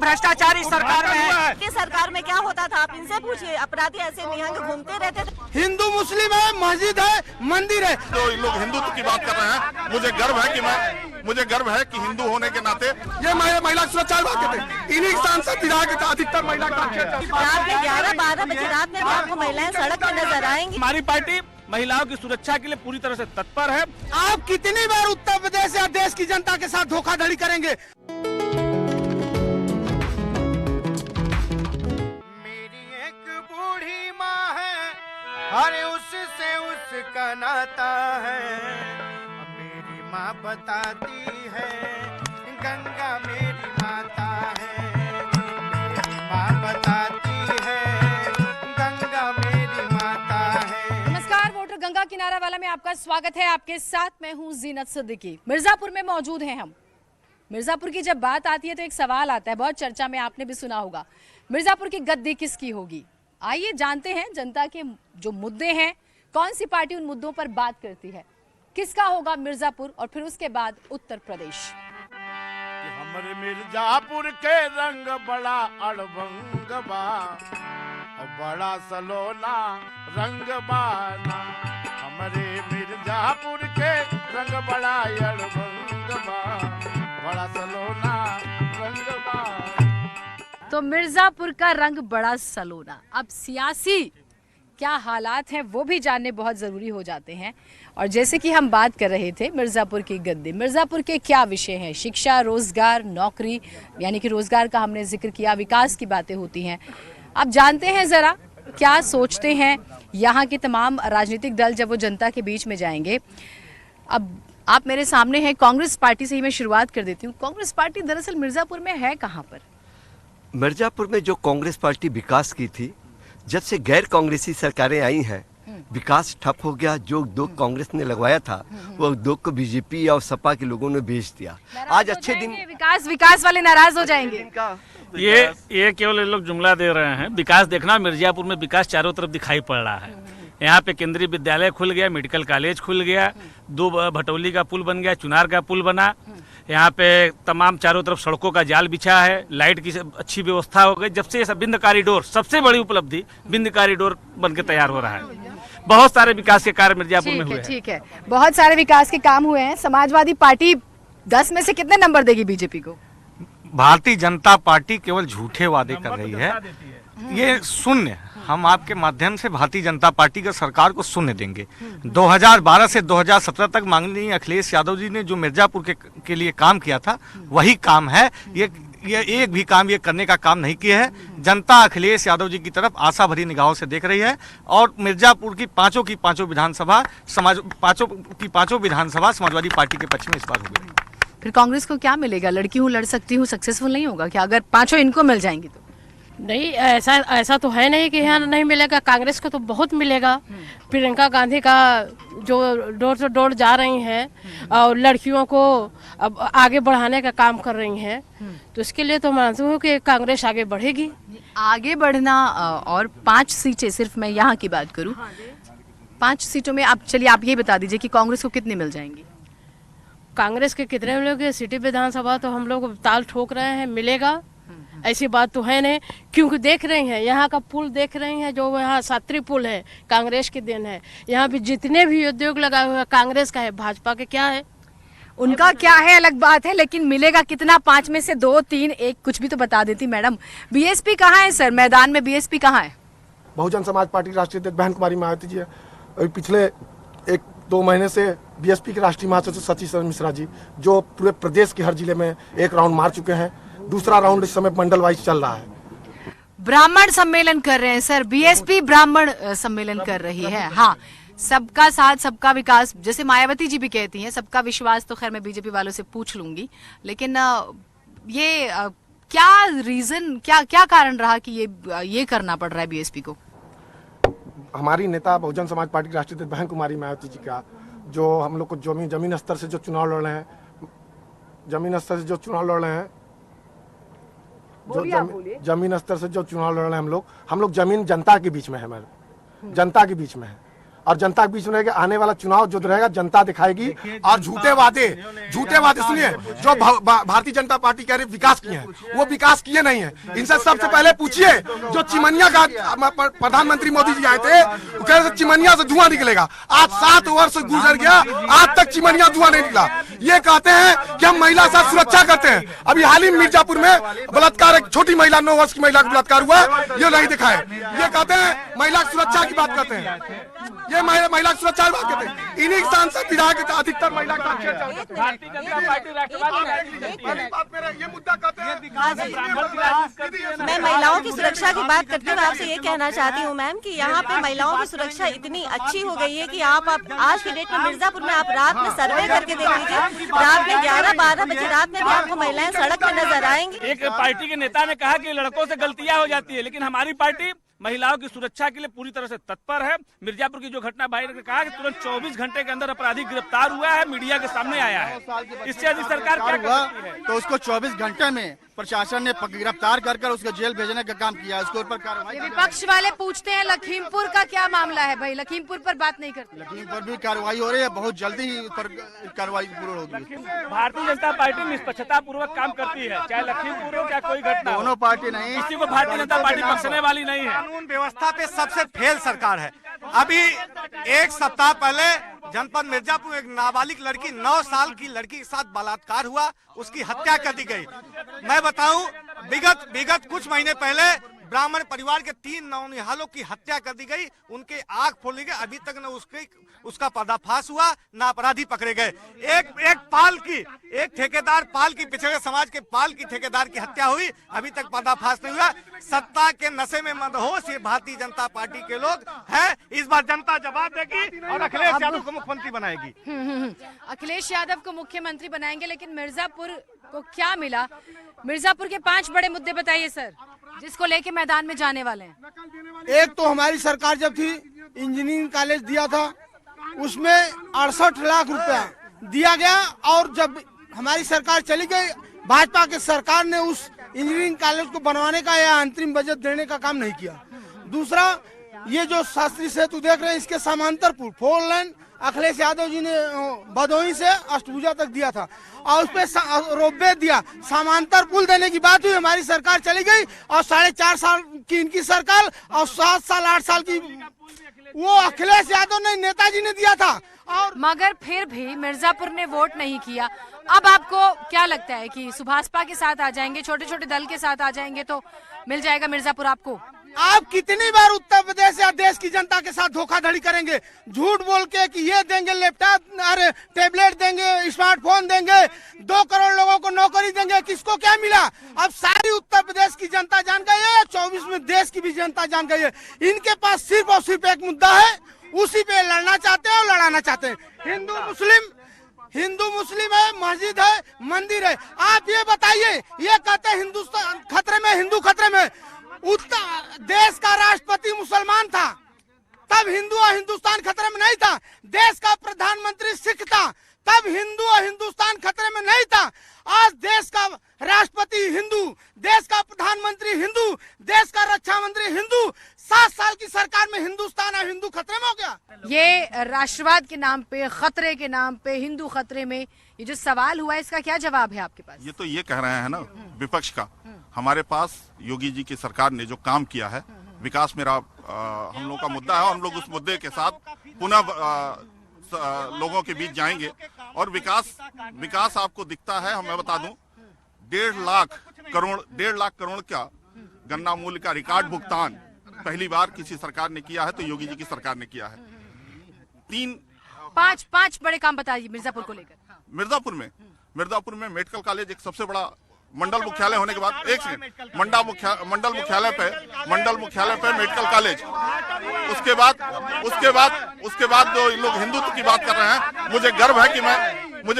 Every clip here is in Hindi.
भ्रष्टाचारी सरकार में है। कि सरकार में क्या होता था आप इनसे पूछिए, अपराधी ऐसे निहंग घूमते रहते थे। हिंदू मुस्लिम है, मस्जिद है, मंदिर है। जो लोग हिंदुत्व की बात कर रहे हैं, मुझे गर्व है कि हिंदू होने के नाते ये महिला सुरक्षा विभाग के थे, इन्हीं सांसद विधायक के अधिकतर महिला रात में 11-12 बजे रात में भी आपको महिलाएं सड़क पर नजर आएंगी। हमारी पार्टी महिलाओं की सुरक्षा के लिए पूरी तरह से तत्पर है। आप कितनी बार उत्तर प्रदेश या देश की जनता के साथ धोखाधड़ी करेंगे? मेरी एक बूढ़ी माँ है, अरे उससे उसका नाता है। मेरी माँ बताती है गंगा मेरी माता है। मेरी माँ बताती है गंगा मेरी माता है। नमस्कार, वोटर गंगा किनारा वाला में आपका स्वागत है। आपके साथ मैं हूँ जीनत सिद्दीकी। मिर्जापुर में मौजूद हैं हम। मिर्जापुर की जब बात आती है तो एक सवाल आता है, बहुत चर्चा में आपने भी सुना होगा, मिर्जापुर की गद्दी किसकी होगी। आइए जानते हैं जनता के जो मुद्दे हैं, कौन सी पार्टी उन मुद्दों पर बात करती है, किसका होगा मिर्जापुर और फिर उसके बाद उत्तर प्रदेश। हमरे मिर्जापुर के रंग बड़ा अड़बंग बा, बड़ा सलोना रंग बाना। हमरे मिर्जापुर के रंग बड़ा अड़बंग बा, बड़ा सलोना रंग बा। तो मिर्जापुर का रंग बड़ा सलोना। अब सियासी क्या हालात हैं वो भी जानने बहुत ज़रूरी हो जाते हैं। और जैसे कि हम बात कर रहे थे मिर्ज़ापुर की गद्दी, मिर्ज़ापुर के क्या विषय हैं, शिक्षा, रोज़गार, नौकरी, यानी कि रोज़गार का हमने जिक्र किया, विकास की बातें होती हैं। अब जानते हैं ज़रा क्या सोचते हैं यहाँ के तमाम राजनीतिक दल जब वो जनता के बीच में जाएंगे। अब आप मेरे सामने हैं, कांग्रेस पार्टी से ही मैं शुरुआत कर देती हूँ। कांग्रेस पार्टी दरअसल मिर्ज़ापुर में है कहाँ पर? मिर्जापुर में जो कांग्रेस पार्टी विकास की थी, जब से गैर कांग्रेसी सरकारें आई हैं, विकास ठप हो गया। जो दोग कांग्रेस ने लगवाया था वो दोग को बीजेपी और सपा के लोगों ने बेच दिया। आज अच्छे दिन विकास वाले नाराज हो जाएंगे। ये केवल लोग जुमला दे रहे हैं। विकास देखना, मिर्जापुर में विकास चारों तरफ दिखाई पड़ रहा है। यहाँ पे केंद्रीय विद्यालय खुल गया, मेडिकल कॉलेज खुल गया, 2 भटौली का पुल बन गया, चुनार का पुल बना। यहाँ पे तमाम चारों तरफ सड़कों का जाल बिछा है, लाइट की अच्छी व्यवस्था हो गई। जब से ये बिंद कॉरिडोर, सबसे बड़ी उपलब्धि बिंद कॉरिडोर बन के तैयार हो रहा है। बहुत सारे विकास के कार्य मिर्जापुर में हुए हैं। ठीक है, बहुत सारे विकास के काम हुए हैं। समाजवादी पार्टी 10 में से कितने नंबर देगी बीजेपी को? भारतीय जनता पार्टी केवल झूठे वादे कर रही है। ये शून्य, हम आपके माध्यम से भारतीय जनता पार्टी का सरकार को शून्य देंगे। 2012 से 2017 तक माननीय अखिलेश यादव जी ने जो मिर्जापुर के लिए काम किया था वही काम है। ये एक भी काम ये करने का काम नहीं किया है। जनता अखिलेश यादव जी की तरफ आशा भरी निगाहों से देख रही है और मिर्जापुर की पांचों विधानसभा समाजवादी पार्टी के पक्ष में इस बार हो गई। फिर कांग्रेस को क्या मिलेगा? लड़की हूँ, लड़ सकती हूँ, सक्सेसफुल नहीं होगा क्या अगर 5 इनको मिल जाएंगी तो? नहीं, ऐसा तो है नहीं कि यहाँ नहीं मिलेगा। कांग्रेस को तो बहुत मिलेगा। प्रियंका गांधी का जो डोर टू डोर जा रही हैं और लड़कियों को अब आगे बढ़ाने का काम कर रही हैं, तो इसके लिए तो मानती हूँ कि कांग्रेस आगे बढ़ेगी। आगे बढ़ना और 5 सीटें, सिर्फ मैं यहाँ की बात करूँ, 5 सीटों में आप चलिए आप ये बता दीजिए कि कांग्रेस को कितनी मिल जाएंगी? कांग्रेस के कितने मिलेंगे? सिटी विधानसभा तो हम लोग ताल ठोक रहे हैं, मिलेगा ऐसी बात तो है नहीं। क्योंकि देख रही हैं यहाँ का पुल, देख रही हैं जो यहाँ सात्री पुल है, कांग्रेस के दिन है। यहाँ पे जितने भी उद्योग लगाए हुए हैं कांग्रेस का है, भाजपा के क्या है? उनका क्या है अलग बात है, लेकिन मिलेगा कितना? 5 में से 2, 3, 1 कुछ भी तो बता देती मैडम। बीएसपी कहाँ है सर? मैदान में बीएसपी कहाँ है? बहुजन समाज पार्टी राष्ट्रीय अध्यक्ष बहन कुमारी मायावती जी है। पिछले 1-2 महीने से बीएसपी के राष्ट्रीय महासचिव सतीश मिश्रा जी, जो पूरे प्रदेश के हर जिले में एक राउंड मार चुके हैं, दूसरा राउंड इस समय मंडल वाइज चल रहा है। ब्राह्मण सम्मेलन कर रहे हैं सर, बीएसपी ब्राह्मण सम्मेलन कर रही है। हाँ, सबका साथ सबका विकास, जैसे मायावती जी भी कहती हैं, सबका विश्वास तो खैर मैं बीजेपी वालों से पूछ लूंगी, लेकिन ये क्या रीजन, क्या कारण रहा कि ये करना पड़ रहा है बीएसपी को? हमारी नेता बहुजन समाज पार्टी की राष्ट्रीय अध्यक्ष बहन कुमारी मायावती जी का, जो हम लोग को जमीन स्तर से जो चुनाव लड़ रहे हैं, जमीन स्तर से जो चुनाव लड़ रहे हैं हम लोग जमीन जनता के बीच में है, जनता के बीच में है। और जनता के बीच में रहेगा। आने वाला चुनाव जो रहेगा जनता दिखाएगी। और झूठे वादे सुनिए, जो भारतीय जनता पार्टी कह रही विकास किए हैं, वो विकास किए नहीं है। इनसे सबसे पहले पूछिए, जो चिमनिया का प्रधानमंत्री मोदी जी आए थे, वो कह रहे थे चिमनिया से धुआं निकलेगा। आज 7 वर्ष गुजर गया, आज तक चिमनिया धुआं नहीं निकला। ये कहते हैं कि हम महिला साथ सुरक्षा करते हैं। अभी हाल ही मिर्जापुर में बलात्कार, एक छोटी महिला 9 वर्ष की महिला का बलात्कार हुआ, ये नहीं दिखाए। ये कहते हैं महिला सुरक्षा की बात करते हैं, ये महिला सुरक्षा की बात करते हैं। इन्हीं सांसद विधायक अधिकतर महिला का भारतीय जनता पार्टी राष्ट्रवादी ये मुद्दा कहते हैं। मैं महिलाओं की सुरक्षा की बात करती हूँ। आपसे ये कहना चाहती हूँ मैम कि यहाँ पे महिलाओं की सुरक्षा इतनी अच्छी हो गई है कि आप आज की डेट में मिर्जापुर में आप रात में सर्वे करके देख लीजिए, रात में 11-12 बजे रात में भी आपको महिलाएं सड़क पे नजर आएंगी। एक पार्टी के नेता ने कहा कि लड़कों से गलतियां हो जाती है, लेकिन हमारी पार्टी महिलाओं की सुरक्षा के लिए पूरी तरह से तत्पर है। मिर्जापुर की जो घटना भाई ने कहा कि तुरंत 24 घंटे के अंदर अपराधी गिरफ्तार हुआ है, मीडिया के सामने आया है। इससे अधिक सरकार क्या कर सकती है? तो उसको 24 घंटे में प्रशासन ने गिरफ्तार कर उसको जेल भेजने का काम किया, उसके ऊपर कार्रवाई। विपक्ष वाले पूछते हैं लखीमपुर का क्या मामला है भाई, लखीमपुर पर बात नहीं करते। लखीमपुर भी कार्रवाई हो रही है, बहुत जल्दी ही पर कार्रवाई पूर्ण होगी। भारतीय जनता पार्टी निष्पक्षता पूर्वक काम करती है, चाहे लखीमपुर हो चाहे कोई घटना। दोनों पार्टी नहीं, किसी को भारतीय जनता पार्टी बख्शने वाली नहीं है। कानून व्यवस्था पे सबसे फेल सरकार है। अभी 1 सप्ताह पहले जनपद मिर्जापुर एक नाबालिग लड़की 9 साल की लड़की के साथ बलात्कार हुआ, उसकी हत्या कर दी गई। मैं बताऊं, विगत कुछ महीने पहले ब्राह्मण परिवार के 3 नौनिहालों की हत्या कर दी गई, उनके आंख फोड़ी गई। अभी तक न उसका पर्दाफाश हुआ, न अपराधी पकड़े गए। एक ठेकेदार पाल की, पिछड़े समाज के पाल की ठेकेदार की हत्या हुई, अभी तक पर्दाफाश नहीं हुआ। सत्ता के नशे में मदहोश ये भारतीय जनता पार्टी के लोग हैं। इस बार जनता जवाब देगी और अखिलेश यादव को मुख्यमंत्री बनाएगी। अखिलेश यादव को मुख्यमंत्री बनाएंगे, लेकिन मिर्जापुर को क्या मिला? मिर्जापुर के 5 बड़े मुद्दे बताइए सर, जिसको लेके मैदान में जाने वाले हैं। एक तो हमारी सरकार जब थी, इंजीनियरिंग कॉलेज दिया था, उसमें 68 लाख रुपया दिया गया, और जब हमारी सरकार चली गई, भाजपा की सरकार ने उस इंजीनियरिंग कॉलेज को बनवाने का या अंतरिम बजट देने का काम नहीं किया। दूसरा, ये जो शास्त्री सेतु देख रहे हैं, इसके समांतर पुल 4 लेन अखिलेश यादव जी ने भदोही से अष्टभुजा तक दिया था, और उस पर रोपवे दिया। समांतर पुल देने की बात हुई, हमारी सरकार चली गई, और 4.5 साल की इनकी सरकार, और 7 साल 8 साल की वो अखिलेश यादव ने, नेताजी ने दिया था। और मगर फिर भी मिर्जापुर ने वोट नहीं किया। अब आपको क्या लगता है कि सुभाषपा के साथ आ जाएंगे, छोटे छोटे दल के साथ आ जाएंगे तो मिल जाएगा मिर्जापुर आपको? आप कितनी बार उत्तर प्रदेश या देश की जनता के साथ धोखाधड़ी करेंगे, झूठ बोल के कि ये देंगे लैपटॉप, अरे टैबलेट देंगे, स्मार्टफोन देंगे, 2 करोड़ लोगों को नौकरी देंगे। किसको क्या मिला? अब सारी उत्तर प्रदेश की जनता जान गई है, 24 में देश की भी जनता जान गई है। इनके पास सिर्फ और सिर्फ एक मुद्दा है, उसी पे लड़ना चाहते हैं और लड़ाना चाहते हैं। हिंदू मुस्लिम है, मस्जिद है, मंदिर है। आप ये बताइए, ये कहते हैं हिंदुस्तान खतरे में, हिंदू खतरे में। उत्तर देश का राष्ट्रपति मुसलमान था, तब हिंदू और हिंदुस्तान खतरे में नहीं था। देश का प्रधानमंत्री सिख था, तब हिंदू और हिंदुस्तान खतरे में नहीं था। आज देश का राष्ट्रपति हिंदू, देश का प्रधानमंत्री हिंदू, देश का रक्षा मंत्री हिंदू, 7 साल की सरकार में हिंदुस्तान और हिंदू खतरे में हो गया। ये राष्ट्रवाद के नाम पे, खतरे के नाम पे हिंदू खतरे में, ये जो सवाल हुआ, इसका क्या जवाब है आपके पास? ये तो ये कह रहे हैं ना विपक्ष का, हमारे पास योगी जी की सरकार ने जो काम किया है, विकास मेरा हम लोग का मुद्दा है, और हम लोग उस मुद्दे के साथ पुनः लोगों के बीच जाएंगे। और विकास आपको दिखता है, मैं बता दूं, 1.5 लाख करोड़ का गन्ना मूल्य का रिकॉर्ड भुगतान पहली बार किसी सरकार ने किया है, तो योगी जी की सरकार ने किया है। 5 बड़े काम बताइए मिर्जापुर को लेकर। मिर्जापुर में मेडिकल कॉलेज एक सबसे बड़ा, मंडल मुख्यालय होने के बाद, एक सेकंड, मंडल मुख्यालय पे मेडिकल कॉलेज, उसके बाद जो लोग हिंदुत्व की बात कर रहे हैं, मुझे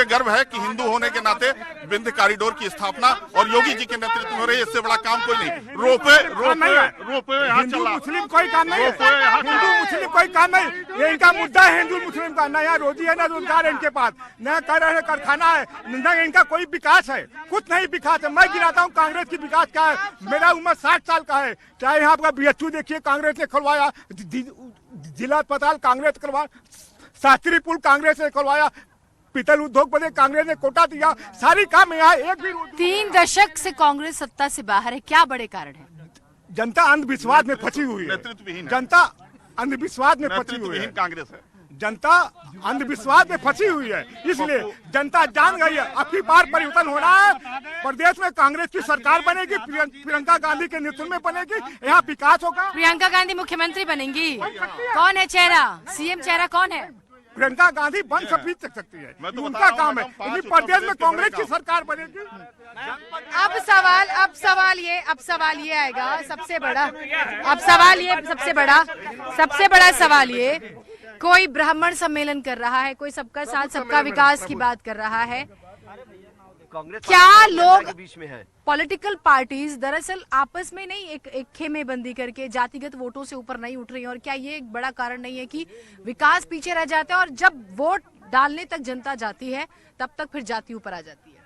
गर्व है कि हिंदू होने के नाते विंध्य कॉरिडोर की स्थापना और योगी जी के नेतृत्व में हो रही है। इससे बड़ा काम कोई नहीं। रोपवे हिंदू मुस्लिम कोई काम नहीं है, हिंदू मुस्लिम कोई काम नहीं, ये इनका मुद्दा है हिंदू मुस्लिम का। न यहाँ रोजी है, न रोजगार है इनके पास, न कारखाना है, न इनका कोई विकास है, कुछ नहीं विकास है। मैं गिनाता हूँ कांग्रेस की विकास क्या है। मेरा उम्र 60 साल का है, चाहे यहाँ आपका BHU देखिए, कांग्रेस ने खुलवाया, जिला अस्पताल कांग्रेस करवा, शास्त्री पुल कांग्रेस ने करवाया, पीतल उद्योग बने कांग्रेस ने कोटा दिया, सारी काम यहाँ एक भी। 3 दशक से कांग्रेस सत्ता से बाहर है, क्या बड़े कारण है? जनता अंधविश्वास में फंसी हुई है, जनता अंधविश्वास में फंसी हुई है, कांग्रेस है, जनता अंधविश्वास में फंसी हुई है, इसलिए जनता जान गई है अब की बार परिवर्तन होना है। प्रदेश में कांग्रेस की सरकार बनेगी, प्रियंका गांधी के नेतृत्व में बनेगी, यहाँ विकास होगा। प्रियंका गांधी मुख्यमंत्री बनेंगी? कौन है चेहरा, सीएम चेहरा कौन है? प्रियंका गांधी बन सकती है, उनका काम है, प्रदेश में कांग्रेस की सरकार बनेगी। अब सवाल ये आएगा सबसे बड़ा, सबसे बड़ा सवाल ये, कोई ब्राह्मण सम्मेलन कर रहा है, कोई सबका साथ सबका विकास की बात कर रहा है, क्या लोग बीच में है? पॉलिटिकल पार्टीज दरअसल आपस में नहीं एक खेमे बंदी करके जातिगत वोटों से ऊपर नहीं उठ रही हैं, और क्या ये एक बड़ा कारण नहीं है कि विकास पीछे रह जाता है और जब वोट डालने तक जनता जाती है तब तक फिर जाति ऊपर आ जाती है?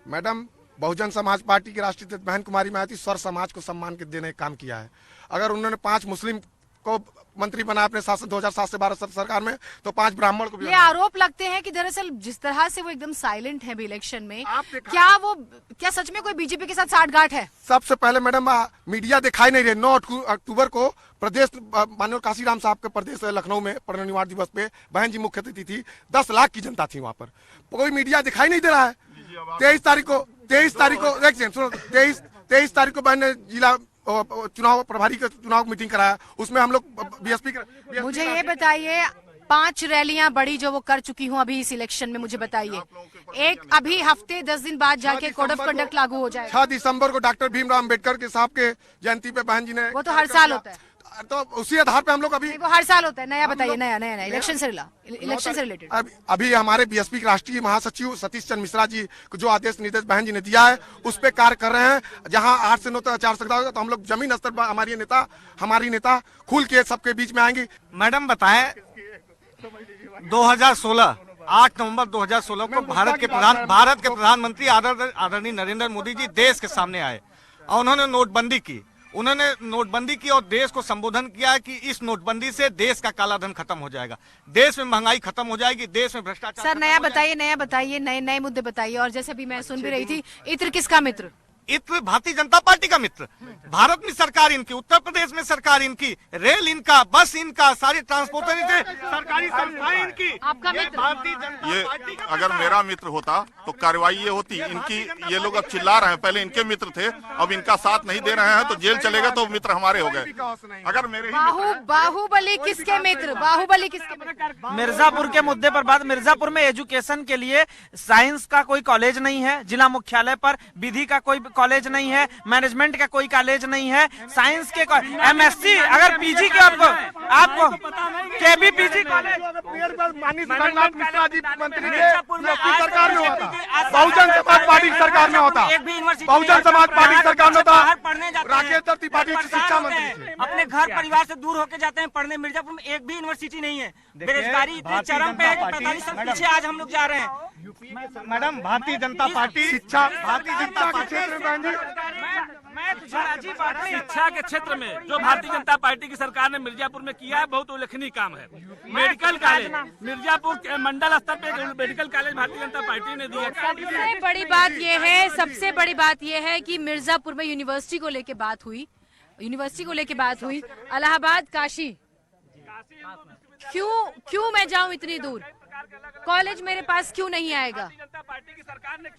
मैडम, बहुजन समाज पार्टी की राष्ट्रीय अध्यक्ष बहन कुमारी मायावती स्वर समाज को सम्मान के देने का काम किया है। अगर उन्होंने 5 मुस्लिम को मंत्री बना अपने शासन 2007 से 12 सरकार में, तो 5 ब्राह्मण को भी। ये आरोप लगते हैं कि दरअसल जिस तरह से वो एकदम साइलेंट है भी इलेक्शन में, क्या सच में कोई बीजेपी के साथ साठगांठ है? सबसे पहले मैडम मीडिया दिखाई नहीं रही। 9 अक्टूबर को प्रदेश माननीय काशीराम साहब के प्रदेश लखनऊ में परिनिर्वाण दिवस पे बहन जी मुख्य अतिथि थी, 10 लाख की जनता थी वहाँ पर, कोई मीडिया दिखाई नहीं दे रहा है। 23 तारीख को बहन ने जिला चुनाव प्रभारी का चुनाव मीटिंग कराया, उसमें हम लोग बीएसपी मुझे ये बताइए, 5 रैलियां बड़ी जो वो कर चुकी हूँ अभी इस इलेक्शन में, मुझे बताइए, एक अभी हफ्ते 10 दिन बाद जाके कोड ऑफ कंडक्ट लागू हो जाएगा। 6 दिसंबर को डॉक्टर भीमराव अम्बेडकर के साहब के जयंती पे बहन जी ने, वो तो हर साल होता है, तो उसी आधार पे हम लोग अभी, वो हर साल होता है। नया बताइए, नया इलेक्शन से रिलेटेड। अभी हमारे बीएसपी के राष्ट्रीय महासचिव सतीश चंद्र मिश्रा जी को जो आदेश निर्देश बहन जी ने दिया है उस पे कार्य कर रहे हैं। जहां 8 से 9 तक आचार संहिता होगा तो हम लोग जमीन स्तर पर हमारी नेता खुल के सबके बीच में आएंगी। मैडम बताएं, 2016 8 नवंबर 2016 को भारत के प्रधानमंत्री आदरणीय नरेंद्र मोदी जी देश के सामने आए और उन्होंने नोटबंदी की और देश को संबोधन किया कि इस नोटबंदी से देश का काला धन खत्म हो जाएगा, देश में महंगाई खत्म हो जाएगी, देश में भ्रष्टाचार। सर नया बताइए, नए मुद्दे बताइए। और जैसे अभी मैं सुन भी रही थी, इत्र किसका मित्र? इत्र भारतीय जनता पार्टी का मित्र। भारत में सरकार इनकी, उत्तर प्रदेश में सरकार इनकी, रेल इनका, बस इनका, सारी ट्रांसपोर्टेशन सरकारी संस्थाएं इनकी। आपका मित्र? भारतीय जनता पार्टी का। अगर मेरा मित्र होता तो कार्रवाई ये होती। इनकी ये लोग अब चिल्ला रहे हैं, पहले इनके मित्र थे, अब इनका साथ नहीं दे रहे हैं तो जेल चलेगा तो मित्र हमारे हो गए। अगर मेरे बाहुबली किसके मित्र? मिर्जापुर के मुद्दे पर बात, मिर्जापुर में एजुकेशन के लिए साइंस का कोई कॉलेज नहीं है, जिला मुख्यालय पर विधि का कोई कॉलेज नहीं है, मैनेजमेंट का कोई कॉलेज नहीं है, साइंस के एमएससी अगर पीजी के आपको केबी PG college Bahujan Samaj party सरकार में होता, बहुजन समाज पार्टी सरकार में होता, राकेश त्रिपाठी शिक्षा मंत्री थे। अपने घर परिवार से दूर होके जाते हैं पढ़ने। मिर्जापुर में एक भी यूनिवर्सिटी नहीं है, बेरोजगारी इतनी चरम पे है कि 45 साल पीछे आज हम लोग जा रहे हैं। मैडम भारतीय जनता पार्टी शिक्षा के क्षेत्र में शिक्षा के क्षेत्र में जो भारतीय जनता पार्टी की सरकार ने मिर्जापुर में किया है बहुत उल्लेखनीय काम है। मेडिकल कॉलेज मिर्जापुर के मंडल स्तर पे medical college Bharatiya Janata party ने दिया। सबसे बड़ी बात ये है कि मिर्जापुर में यूनिवर्सिटी को लेके बात हुई, इलाहाबाद काशी, क्यों मैं जाऊं इतनी दूर, कॉलेज मेरे पास क्यों नहीं आएगा?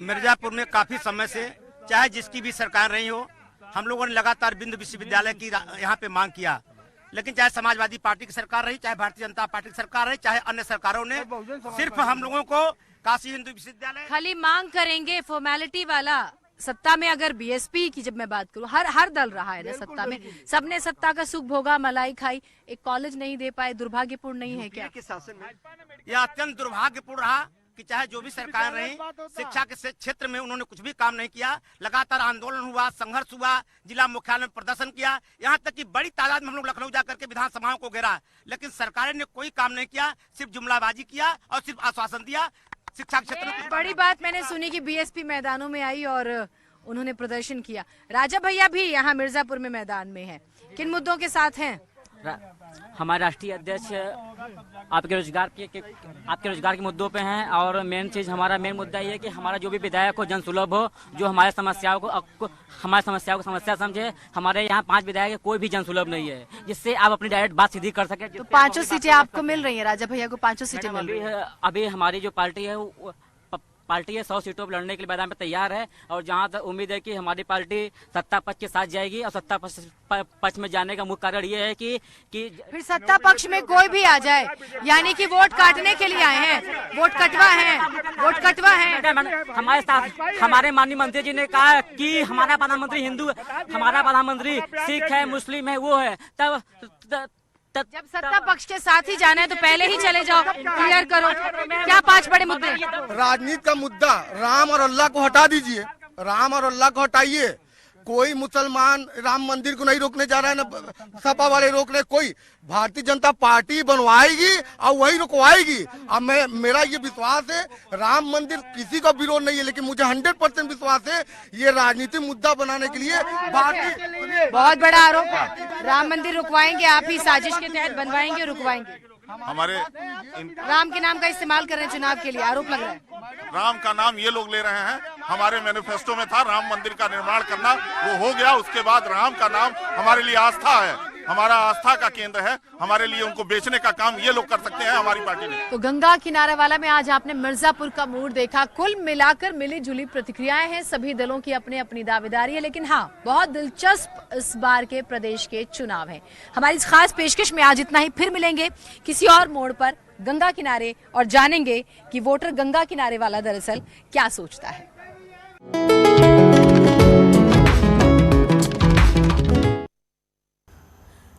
मिर्जापुर में काफी समय से चाहे जिसकी भी सरकार रही हो, हम लोगों ने लगातार बिंदु विश्वविद्यालय की यहाँ पे मांग किया, लेकिन चाहे समाजवादी पार्टी की सरकार रही, चाहे भारतीय जनता पार्टी की सरकार रही, चाहे अन्य सरकारों ने सिर्फ हम लोगों को काशी हिंदू विश्वविद्यालय खाली मांग करेंगे, फॉर्मेलिटी वाला। सत्ता में अगर बीएसपी की जब मैं बात करूं, हर दल रहा है ना सत्ता में, सबने सत्ता का सुख भोगा, मलाई खाई, एक कॉलेज नहीं दे पाए, दुर्भाग्यपूर्ण नहीं है क्या? यह अत्यंत दुर्भाग्यपूर्ण रहा कि चाहे जो भी सरकार रही, शिक्षा के क्षेत्र में उन्होंने कुछ भी काम नहीं किया। लगातार आंदोलन हुआ, संघर्ष हुआ, जिला मुख्यालय में प्रदर्शन किया, यहाँ तक कि बड़ी तादाद में हम लोग लखनऊ जाकर के विधानसभाओं को घेरा, लेकिन सरकार ने कोई काम नहीं किया, सिर्फ जुमलाबाजी किया और सिर्फ आश्वासन दिया। शिक्षा क्षेत्र में बड़ी बात मैंने सुनी कि बीएसपी मैदानों में आई और उन्होंने प्रदर्शन किया। राजा भैया भी यहाँ मिर्जापुर में मैदान में है, किन मुद्दों के साथ हैं? हमारे राष्ट्रीय अध्यक्ष आपके रोजगार के मुद्दों पे हैं, और मेन चीज़ हमारा मेन मुद्दा ये है कि हमारा जो भी विधायक हो जनसुलभ हो, जो हमारी समस्याओं को समस्या समझे। हमारे यहाँ 5 विधायक है, कोई भी जनसुलभ नहीं है, जिससे आप अपनी डायरेक्ट बात सीधी कर सके। तो 5 सीटें आपको मिल रही है, राजा भैया को 5 सीटें मिल रही है। अभी हमारी जो पार्टी है 100 सीटों पर लड़ने के लिए मैदान में तैयार है, और जहां तक उम्मीद है कि हमारी पार्टी सत्ता पक्ष के साथ जाएगी। और सत्ता पक्ष में जाने का मुख्य कारण ये है कि फिर सत्ता पक्ष में कोई भी आ जाए, यानी कि वोट काटने के लिए आए हैं, वोट कटवा है। हमारे साथ हमारे माननीय मंत्री जी ने कहा कि हमारा प्रधानमंत्री हिंदू है, हमारा प्रधानमंत्री सिख है, मुस्लिम है, वो है। तब जब सत्ता पक्ष के साथ ही जाना है तो पहले ही चले जाओ, क्लियर करो। क्या 5 बड़े मुद्दे? राजनीति का मुद्दा राम और अल्लाह को हटा दीजिए, राम और अल्लाह को हटाइए। कोई मुसलमान राम मंदिर को नहीं रोकने जा रहा है, ना सपा वाले रोक रहे। कोई भारतीय जनता पार्टी बनवाएगी और वही रुकवाएगी। अब मेरा ये विश्वास है, राम मंदिर किसी का विरोध नहीं है, लेकिन मुझे 100% विश्वास है ये राजनीतिक मुद्दा बनाने के लिए भारतीय। बहुत बड़ा आरोप है, राम मंदिर रुकवाएंगे आप ही, साजिश के तहत बनवाएंगे, रुकवाएंगे। हमारे राम के नाम का इस्तेमाल कर रहे हैं चुनाव के लिए, आरोप लग रहा है। राम का नाम ये लोग ले रहे हैं। हमारे मैनिफेस्टो में था राम मंदिर का निर्माण करना, वो हो गया। उसके बाद राम का नाम हमारे लिए आस्था है, हमारा आस्था का केंद्र है। हमारे लिए उनको बेचने का काम ये लोग कर सकते हैं, हमारी पार्टी ने। तो गंगा किनारे वाला में आज आपने मिर्जापुर का मूड देखा। कुल मिलाकर मिली जुली प्रतिक्रियाएं हैं, सभी दलों की अपनी अपनी दावेदारी है, लेकिन हाँ, बहुत दिलचस्प इस बार के प्रदेश के चुनाव हैं। हमारी इस खास पेशकश में आज इतना ही, फिर मिलेंगे किसी और मोड़ पर गंगा किनारे और जानेंगे कि वोटर गंगा किनारे वाला दरअसल क्या सोचता है।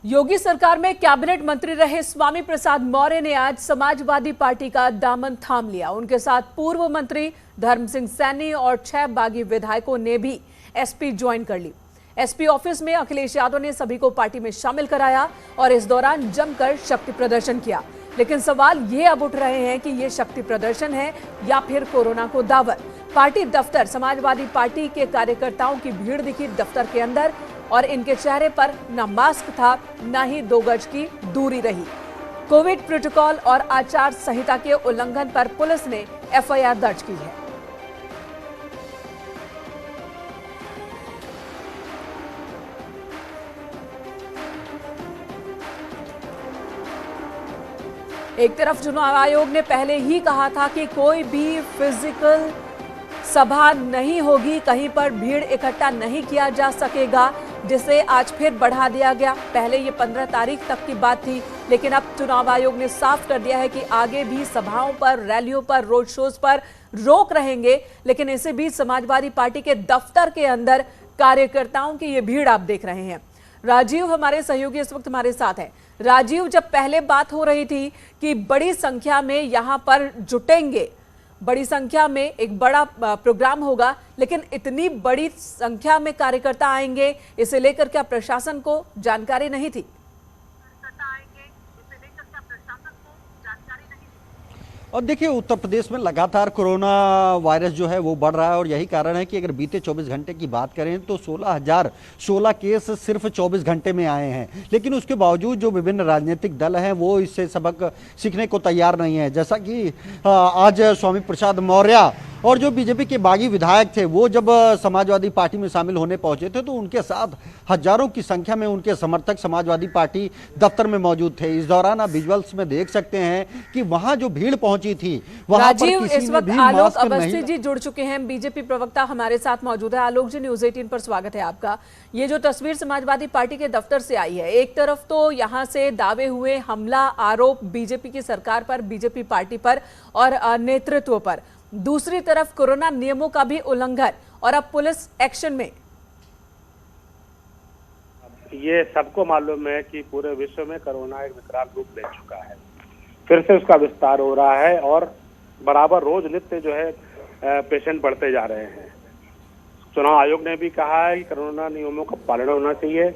योगी सरकार में कैबिनेट मंत्री रहे स्वामी प्रसाद मौर्य ने आज समाजवादी पार्टी का दामन थाम लिया। उनके साथ पूर्व मंत्री धर्म सिंह सैनी और 6 बागी विधायकों ने भी एसपी ज्वाइन कर ली। एसपी ऑफिस में अखिलेश यादव ने सभी को पार्टी में शामिल कराया और इस दौरान जमकर शक्ति प्रदर्शन किया। लेकिन सवाल ये अब उठ रहे हैं कि ये शक्ति प्रदर्शन है या फिर कोरोना को दावत। पार्टी दफ्तर, समाजवादी पार्टी के कार्यकर्ताओं की भीड़ दिखी दफ्तर के अंदर, और इनके चेहरे पर न मास्क था, न ही 2 गज की दूरी रही। कोविड प्रोटोकॉल और आचार संहिता के उल्लंघन पर पुलिस ने एफआईआर दर्ज की है। एक तरफ चुनाव आयोग ने पहले ही कहा था कि कोई भी फिजिकल सभा नहीं होगी, कहीं पर भीड़ इकट्ठा नहीं किया जा सकेगा, जिसे आज फिर बढ़ा दिया गया। पहले ये 15 तारीख तक की बात थी, लेकिन अब चुनाव आयोग ने साफ कर दिया है कि आगे भी सभाओं पर, रैलियों पर, रोड शोज पर रोक रहेंगे। लेकिन इसी बीच समाजवादी पार्टी के दफ्तर के अंदर कार्यकर्ताओं की ये भीड़ आप देख रहे हैं। राजीव हमारे सहयोगी इस वक्त हमारे साथ हैं। राजीव, जब पहले बात हो रही थी कि बड़ी संख्या में यहाँ पर जुटेंगे, बड़ी संख्या में एक बड़ा प्रोग्राम होगा, लेकिन इतनी बड़ी संख्या में कार्यकर्ता आएंगे, इसे लेकर क्या प्रशासन को जानकारी नहीं थी? और देखिए, उत्तर प्रदेश में लगातार कोरोना वायरस जो है वो बढ़ रहा है, और यही कारण है कि अगर बीते 24 घंटे की बात करें तो 16,016 केस सिर्फ 24 घंटे में आए हैं। लेकिन उसके बावजूद जो विभिन्न राजनीतिक दल हैं वो इससे सबक सीखने को तैयार नहीं है। जैसा कि आज स्वामी प्रसाद मौर्य और जो बीजेपी के बागी विधायक थे वो जब समाजवादी पार्टी में शामिल होने पहुंचे थे तो उनके साथ हजारों की संख्या में उनके समर्थक समाजवादी पार्टी दफ्तर में मौजूद थे। इस दौरान आप विजुअल्स में देख सकते हैं कि वहां जो भीड़ पहुंची थी वहां पर किसी ने भी मास्क नहीं। अवस्थी जी जुड़ चुके हैं, बीजेपी प्रवक्ता हमारे साथ मौजूद है। आलोक जी, न्यूज़ 18 पर स्वागत है आपका। ये जो तस्वीर समाजवादी पार्टी के दफ्तर से आई है, एक तरफ तो यहाँ से दावे हुए हमला, आरोप बीजेपी की सरकार पर, बीजेपी पार्टी पर और नेतृत्व पर, दूसरी तरफ कोरोना नियमों का भी उल्लंघन, और अब पुलिस एक्शन में। ये सबको मालूम है कि पूरे विश्व में कोरोना एक विकराल रूप ले चुका है, फिर से उसका विस्तार हो रहा है और बराबर रोज नित्य जो है पेशेंट बढ़ते जा रहे हैं। चुनाव आयोग ने भी कहा है कि कोरोना नियमों का पालन होना चाहिए,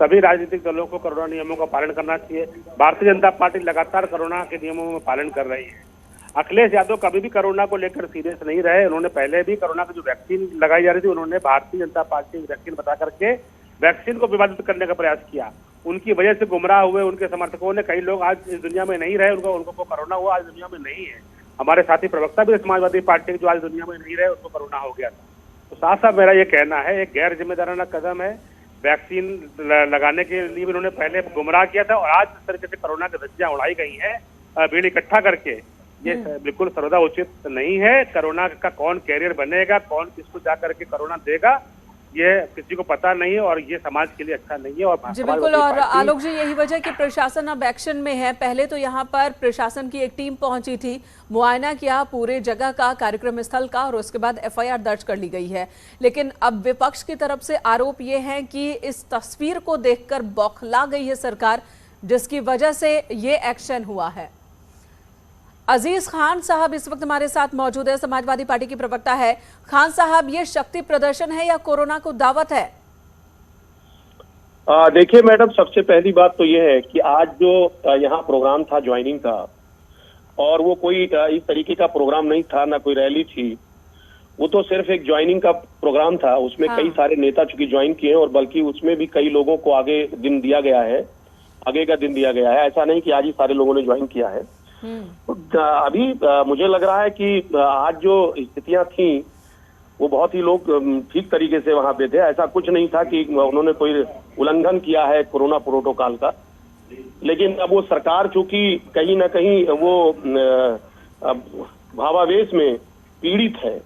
सभी राजनीतिक दलों को कोरोना नियमों का पालन करना चाहिए। भारतीय जनता पार्टी लगातार कोरोना के नियमों में पालन कर रही है। अखिलेश यादव कभी भी कोरोना को लेकर सीरियस नहीं रहे। उन्होंने पहले भी कोरोना की जो वैक्सीन लगाई जा रही थी, उन्होंने भारतीय जनता पार्टी वैक्सीन बता करके वैक्सीन को विवादित करने का प्रयास किया। उनकी वजह से गुमराह हुए उनके समर्थकों ने, कई लोग आज इस दुनिया में नहीं रहे, उनको कोरोना हुआ, आज दुनिया में नहीं है। हमारे साथी प्रवक्ता भी समाजवादी पार्टी जो आज दुनिया में नहीं रहे, उनको कोरोना हो गया था। तो साथ साथ मेरा ये कहना है, एक गैर जिम्मेदाराना कदम है। वैक्सीन लगाने के लिए भी उन्होंने पहले गुमराह किया था, और आज जिस तरीके से कोरोना की धज्जियां उड़ाई गई हैं भीड़ इकट्ठा करके, ये बिल्कुल सर्वदा उचित नहीं है। कोरोना का कौन कैरियर बनेगा, कौन किसको जा करके कोरोना देगा, ये किसी को पता नहीं है, और ये समाज के लिए अच्छा नहीं है। और जी बिल्कुल, और आलोक जी यही वजह कि प्रशासन अब एक्शन में है। पहले तो यहाँ पर प्रशासन की एक टीम पहुंची थी, मुआयना किया पूरे जगह का, कार्यक्रम स्थल का, और उसके बाद एफआईआर दर्ज कर ली गई है। लेकिन अब विपक्ष की तरफ से आरोप ये है कि इस तस्वीर को देखकर बौखला गई है सरकार, जिसकी वजह से ये एक्शन हुआ है। अजीज खान साहब इस वक्त हमारे साथ मौजूद है, समाजवादी पार्टी की प्रवक्ता है। खान साहब, ये शक्ति प्रदर्शन है या कोरोना को दावत है? देखिए मैडम, सबसे पहली बात तो ये है कि आज जो यहाँ प्रोग्राम था ज्वाइनिंग का, और वो कोई इस तरीके का प्रोग्राम नहीं था, ना कोई रैली थी, वो तो सिर्फ एक ज्वाइनिंग का प्रोग्राम था। उसमें कई सारे नेता चूंकि ज्वाइन किए हैं, और बल्कि उसमें भी कई लोगों को आगे दिन दिया गया है, आगे का दिन दिया गया है। ऐसा नहीं कि आज ही सारे लोगों ने ज्वाइन किया है। अभी मुझे लग रहा है कि आज जो स्थितियां थी वो बहुत ही लोग ठीक तरीके से वहां पे थे। ऐसा कुछ नहीं था कि उन्होंने कोई उल्लंघन किया है कोरोना प्रोटोकॉल का। लेकिन अब वो सरकार चूंकि कहीं ना कहीं वो भावावेश में पीड़ित है,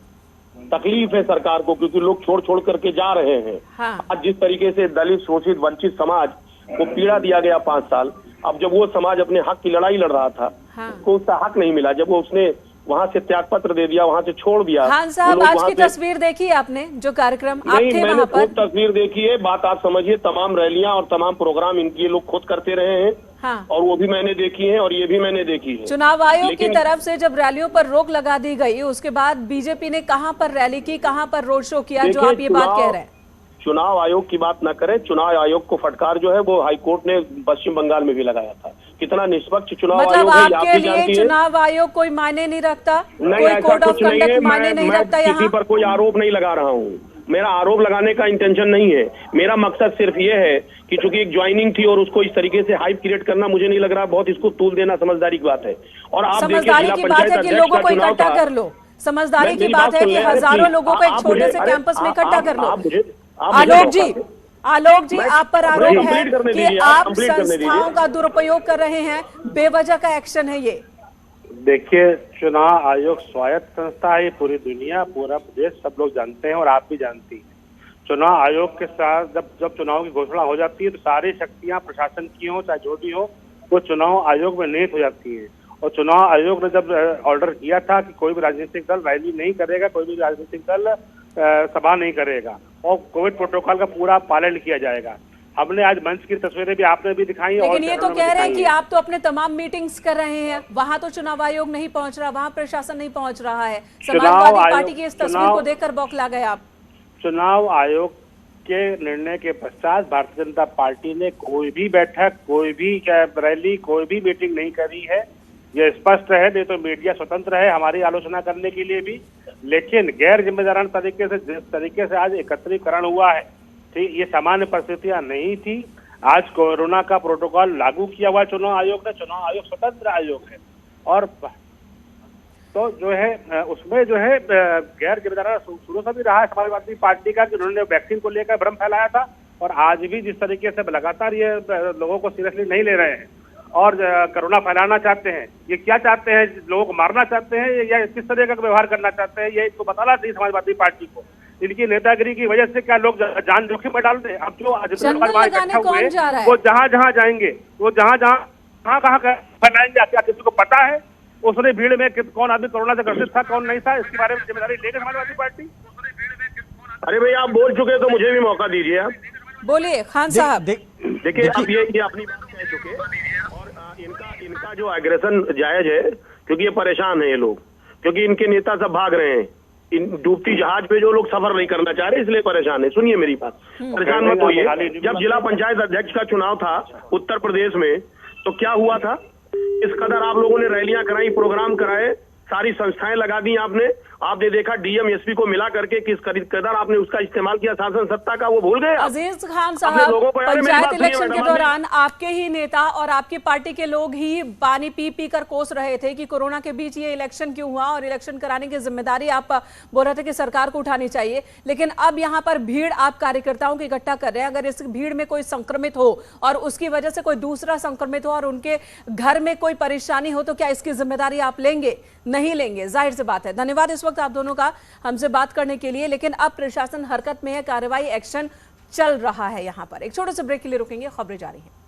तकलीफ है सरकार को, क्योंकि लोग छोड़ छोड़ करके जा रहे हैं। आज जिस तरीके से दलित, शोषित, वंचित समाज को पीड़ा दिया गया 5 साल, अब जब वो समाज अपने हक की लड़ाई लड़ रहा था, उसको उसका हक नहीं मिला। जब वो उसने वहां से त्याग पत्र दे दिया, वहां से छोड़ दिया। खान साहब, आज की तस्वीर देखी आपने, जो कार्यक्रम आप थे मैंने खुद तस्वीर देखी है। बात आप समझिए, तमाम रैलियां और तमाम प्रोग्राम इनके लोग खुद करते रहे हैं, और वो भी मैंने देखी है, और ये भी मैंने देखी है। चुनाव आयोग की तरफ से जब रैलियों पर रोक लगा दी गई, उसके बाद बीजेपी ने कहां पर रैली की, कहां पर रोड शो किया, जो आप ये बात कह रहे हैं? चुनाव आयोग की बात न करें, चुनाव आयोग को फटकार जो है वो हाईकोर्ट ने पश्चिम बंगाल में भी लगाया था। कितना निष्पक्ष चुनाव आयोग है, आपके लिए चुनाव आयोग कोई मायने नहीं रखता? कोई कोड ऑफ कंडक्ट मायने नहीं रखता? मैं किसी पर कोई आरोप नहीं लगा रहा हूँ, मेरा आरोप लगाने का इंटेंशन नहीं है। मेरा मकसद सिर्फ ये है कि चूंकि एक ज्वाइनिंग थी और उसको इस तरीके से हाइप क्रिएट करना मुझे नहीं लग रहा बहुत इसको तूल देना समझदारी की बात है। और आप समझदारी की बात है कि लोगों को इकट्ठा कर लो, समझदारी की बात है कि हजारों लोगों को एक छोटे से कैंपस में इकट्ठा कर लो। आलोक जी, आप पर आरोप है कि आप संस्थाओं का दुरुपयोग कर रहे हैं, बेवजह का एक्शन है ये। देखिए, चुनाव आयोग स्वायत्त संस्था है, पूरी दुनिया, पूरा प्रदेश, सब लोग जानते हैं और आप भी जानती हैं। चुनाव आयोग के साथ जब चुनाव की घोषणा हो जाती है तो सारी शक्तियां प्रशासन की हो चाहे जो भी हो, वो चुनाव आयोग में निहित हो जाती है। और चुनाव आयोग ने जब ऑर्डर किया था कि कोई भी राजनीतिक दल रैली नहीं करेगा, कोई भी राजनीतिक दल सभा नहीं करेगा, और कोविड प्रोटोकॉल का पूरा पालन किया जाएगा। हमने आज मंच की तस्वीरें भी आपने भी दिखाई, लेकिन ये तो कह रहे हैं कि आप तो अपने तमाम मीटिंग्स कर रहे हैं, वहां तो चुनाव आयोग नहीं पहुंच रहा, वहां प्रशासन नहीं पहुंच रहा है। समाजवादी पार्टी की इस तस्वीर को देखकर बौखला गए आप? चुनाव आयोग के निर्णय के पश्चात भारतीय जनता पार्टी ने कोई भी बैठक, कोई भी रैली, कोई भी मीटिंग नहीं करी है। ये स्पष्ट है, नहीं तो मीडिया स्वतंत्र है हमारी आलोचना करने के लिए भी। लेकिन गैर जिम्मेदाराना तरीके से, जिस तरीके से आज एकत्रीकरण हुआ है, ठीक, ये सामान्य परिस्थितियां नहीं थी। आज कोरोना का प्रोटोकॉल लागू किया हुआ चुनाव आयोग ने, चुनाव आयोग स्वतंत्र आयोग है, और तो जो है उसमें जो है गैर जिम्मेदाराना शुरू से भी रहा है समाजवादी पार्टी का कि उन्होंने वैक्सीन को लेकर भ्रम फैलाया था, और आज भी जिस तरीके से लगातार ये लोगों को सीरियसली नहीं ले रहे हैं और कोरोना फैलाना चाहते हैं। ये क्या चाहते हैं? लोगों को मारना चाहते हैं या किस तरह का व्यवहार करना चाहते हैं? ये इसको बताना चाहिए समाजवादी पार्टी को। इनकी नेतागिरी की वजह से क्या लोग जान जोखिम में डाल दें? अब जो इकट्ठा हुए वो जहाँ जहाँ जाएंगे, वो जहाँ कहाँ फैलाएंगे, क्या किसी को पता है उसने भीड़ में कौन आदमी कोरोना से ग्रसित था, कौन नहीं था? इसके बारे में जिम्मेदारी लेगी समाजवादी पार्टी? अरे भैया, आप बोल चुके तो मुझे भी मौका दीजिए। आप बोलिए खान साहब। देखिए, अब ये अपनी बात कह चुके, और इनका जो एग्रेशन जायज है, क्योंकि ये परेशान है ये लोग, क्योंकि इनके नेता सब भाग रहे हैं। इन डूबती जहाज पे जो लोग सफर नहीं करना चाह रहे, इसलिए परेशान है। सुनिए मेरी बात, परेशान मत होइए। जब जिला पंचायत अध्यक्ष का चुनाव था उत्तर प्रदेश में, तो क्या हुआ था? इस कदर आप लोगों ने रैलियां कराई, प्रोग्राम कराए, सारी संस्थाएं लगा दी आपने देखा डीएम एसपी को मिला करके किस कदर आपने उसका इस्तेमाल किया शासन सत्ता का, वो भूल गए। अजीज खान साहब, पंचायत इलेक्शन के दौरान आपके ही नेता और आपकी पार्टी के लोग ही पानी पी पी कर कोस रहे थे कि कोरोना के बीच ये इलेक्शन क्यों हुआ, और इलेक्शन कराने की जिम्मेदारी आप बोल रहे थे कि सरकार को उठानी चाहिए। लेकिन अब यहाँ पर भीड़ आप कार्यकर्ताओं की इकट्ठा कर रहे हैं, अगर इस भीड़ में कोई संक्रमित हो और उसकी वजह से कोई दूसरा संक्रमित हो और उनके घर में कोई परेशानी हो, तो क्या इसकी जिम्मेदारी आप लेंगे? नहीं लेंगे, जाहिर सी बात है। धन्यवाद इस वक्त आप दोनों का हमसे बात करने के लिए। लेकिन अब प्रशासन हरकत में है, कार्रवाई एक्शन चल रहा है। यहाँ पर एक छोटे से ब्रेक के लिए रुकेंगे, खबरें जारी हैं।